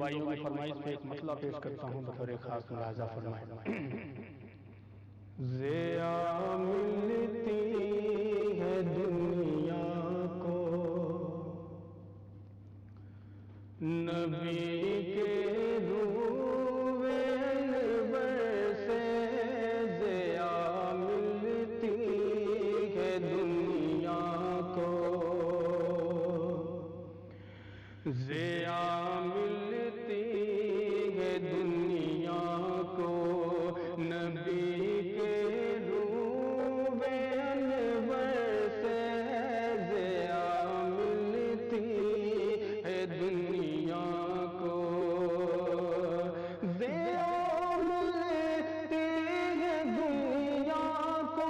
بھائیوں کی فرمائش پہ ایک مسئلہ پیش کرتا ہوں بطور خاص ملاحظہ فرمائیں۔ ضیا ملتی ہے دنیا کو نبی کے روئے انور سے، ضیا ملتی ہے دنیا کو، ضیا ملتی ہے دنیا کو، نبی کے روئے انور سے، ضیا ملتی ہے دنیا کو، ضیا ملتی ہے دنیا کو،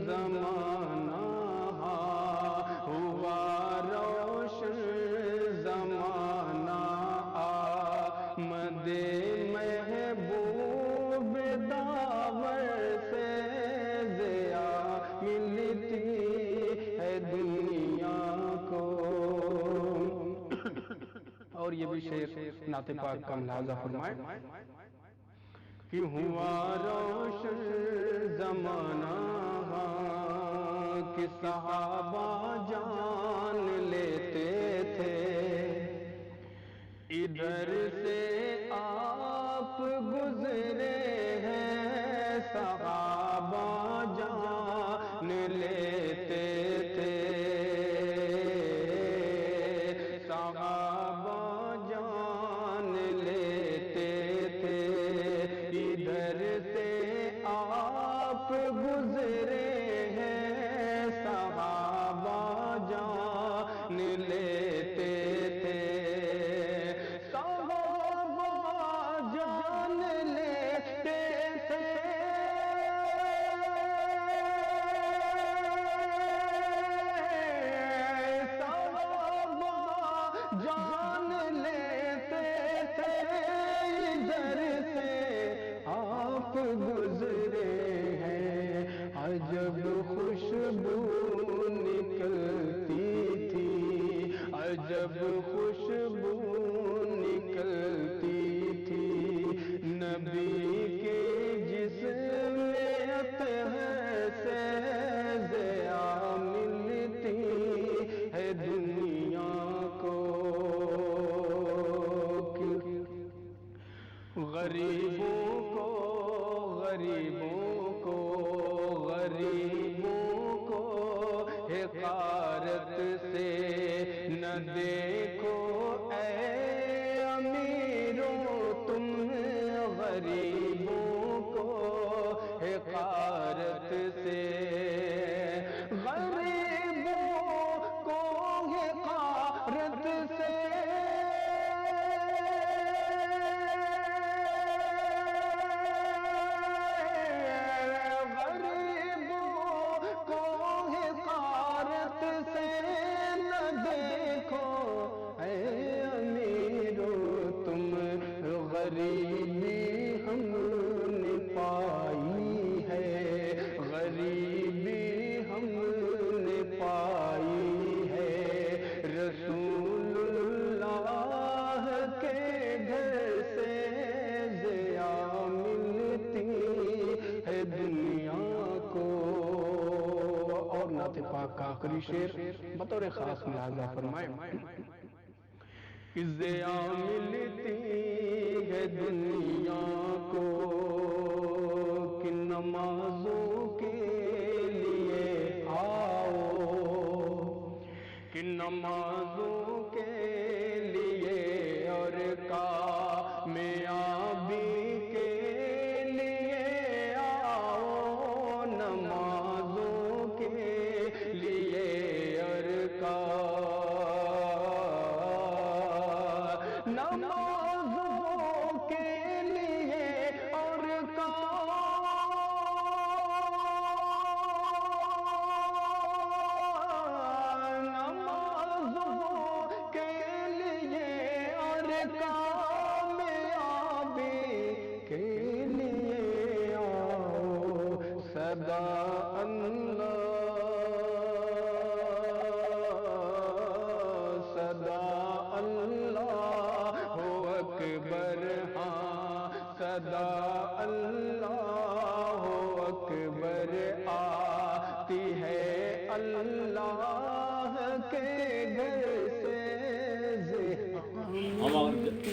زمانہ ہوا روشن زمانہ، آمد محبوب داور سے، ضیا ملتی ہے دنیا کو۔ اور یہ بھی شعر نعت پاک کا ملاحظہ فرمائیں کہ ہوا روشن زمانہ کہ صحابہ جان لیتے تھے، ادھر سے آپ گزرے ہیں، صحابہ جان لیتے تھے، صحابہ جان لیتے تھے، ادھر سے آپ گزرے ہیں، صحابہ جان لیتے تھے، صحابہ جان لیتے تھے، صحابہ جان لیتے تھے، ادھر سے آپ گزرے ہیں، عجب خوشبو نکلتی تھی، عجب خوشبو نکلتی تھی، نبی کے جسم اطہر سے، ضیا ملتی ہے دنیا کو، غریبوں کو غریبوں کو غریبوں کو حقارت سے نہ دیکھو اے امیروں تم، غریبوں کو حقارت سے، غریبوں کو حقارت سے، تم غریبی ہم نے پائی ہے، غریبی ہم نے پائی ہے، رسول اللہ کے گھر سے، ضیا ملتی ہے دنیا کو۔ اور نعت پاک کا آخری شعر بطور خاص ملاحظہ فرمائیں کہ ضیا ملتی ہے دنیا کو، کہ نمازوں کے لیے آؤ، کہ نمازوں کے لیے اور کامیابی کے لیے آؤ، نمازوں کے لیے اور نمازوں کے لیے اور کامیابی کے لیے آؤ صدا صدا اللہ اکبر ہاں صدا اللہ اکبر آتی ہے اللہ کے گھر سے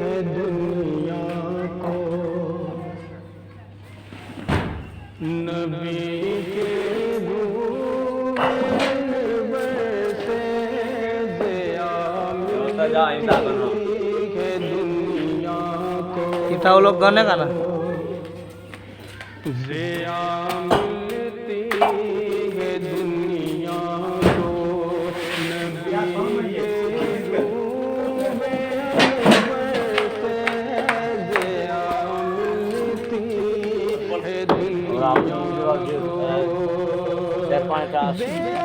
ہے دنیا کو نبی کے سے ضیا ملتی ہے دنیا کو وہ لوگ گانے گانا ضیا ملتی ہے دنیا کو نبی کے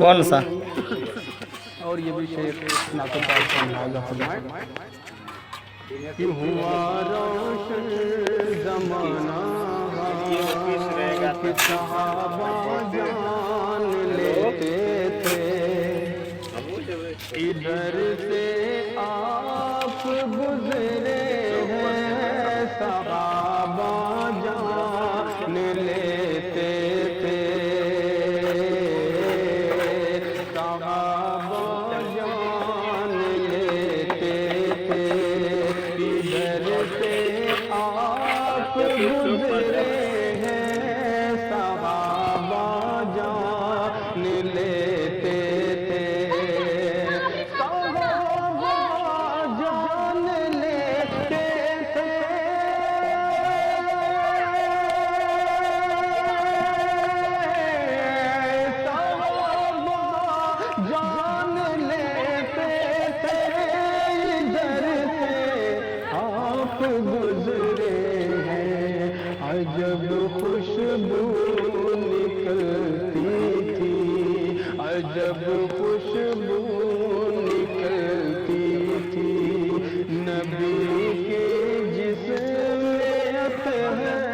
کون سا اور یہ بھی شعر نعت پاک کا ملاحظہ فرمائیں کہ ہوا روشن زمانہ کہ صحابہ جان لیتے تھے ادھر سے آپ گزرے ہیں صحابہ جان لیتے تھے صحابہ جان لیتے تھے ادھر سے آپ گزرے ہیں صحابہ جان لیتے تھے صحابہ جان لیتے تھے جان لیتے تھے ادھر سے آپ گزرے ہیں عجب خوشبو نکلتی تھی عجب خوشبو نکلتی تھی نبی کے جسم میں اطہر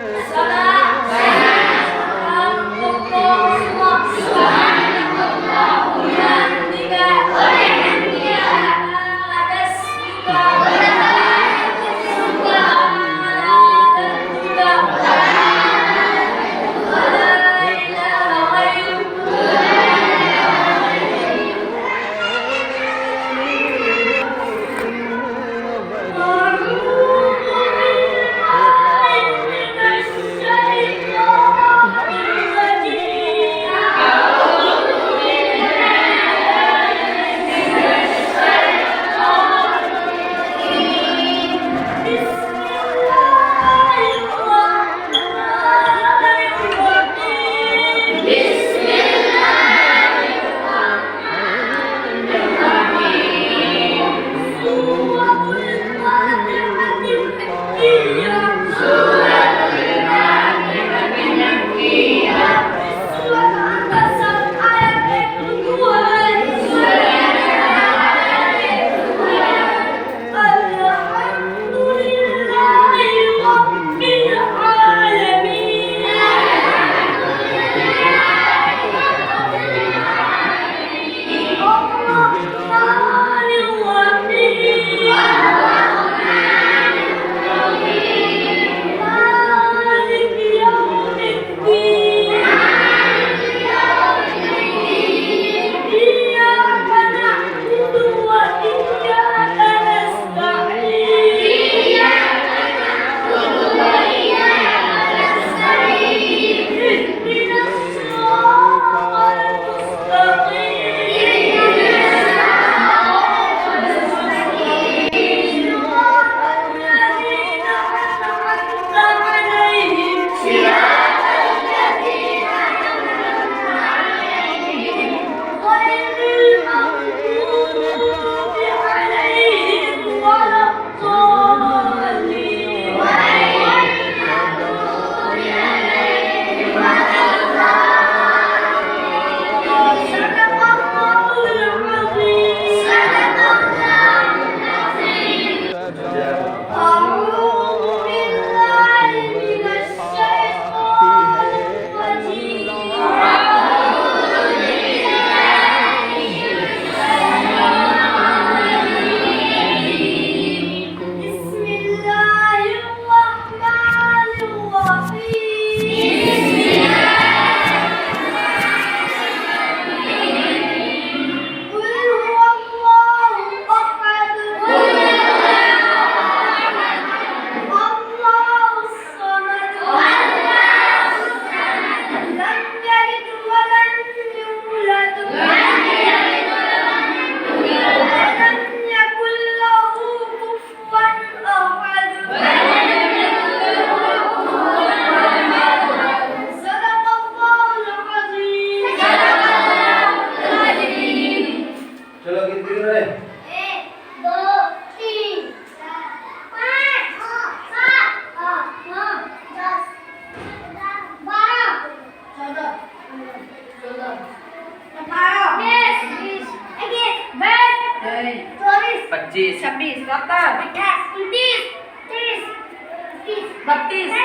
25 26 27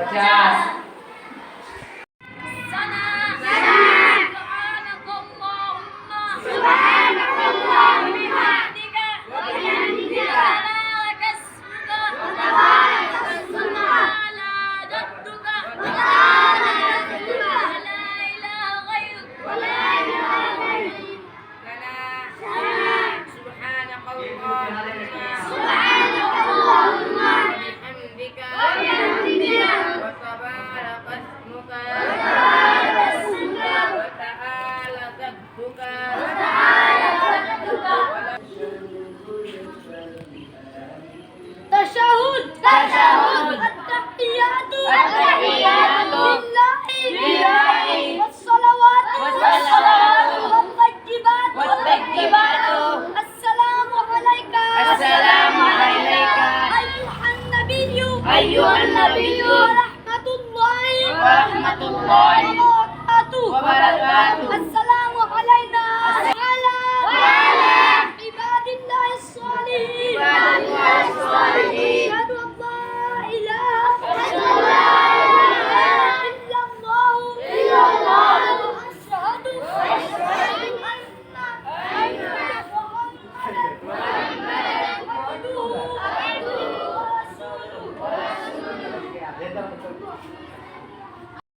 50 أيها النبي ورحمة الله وبركاته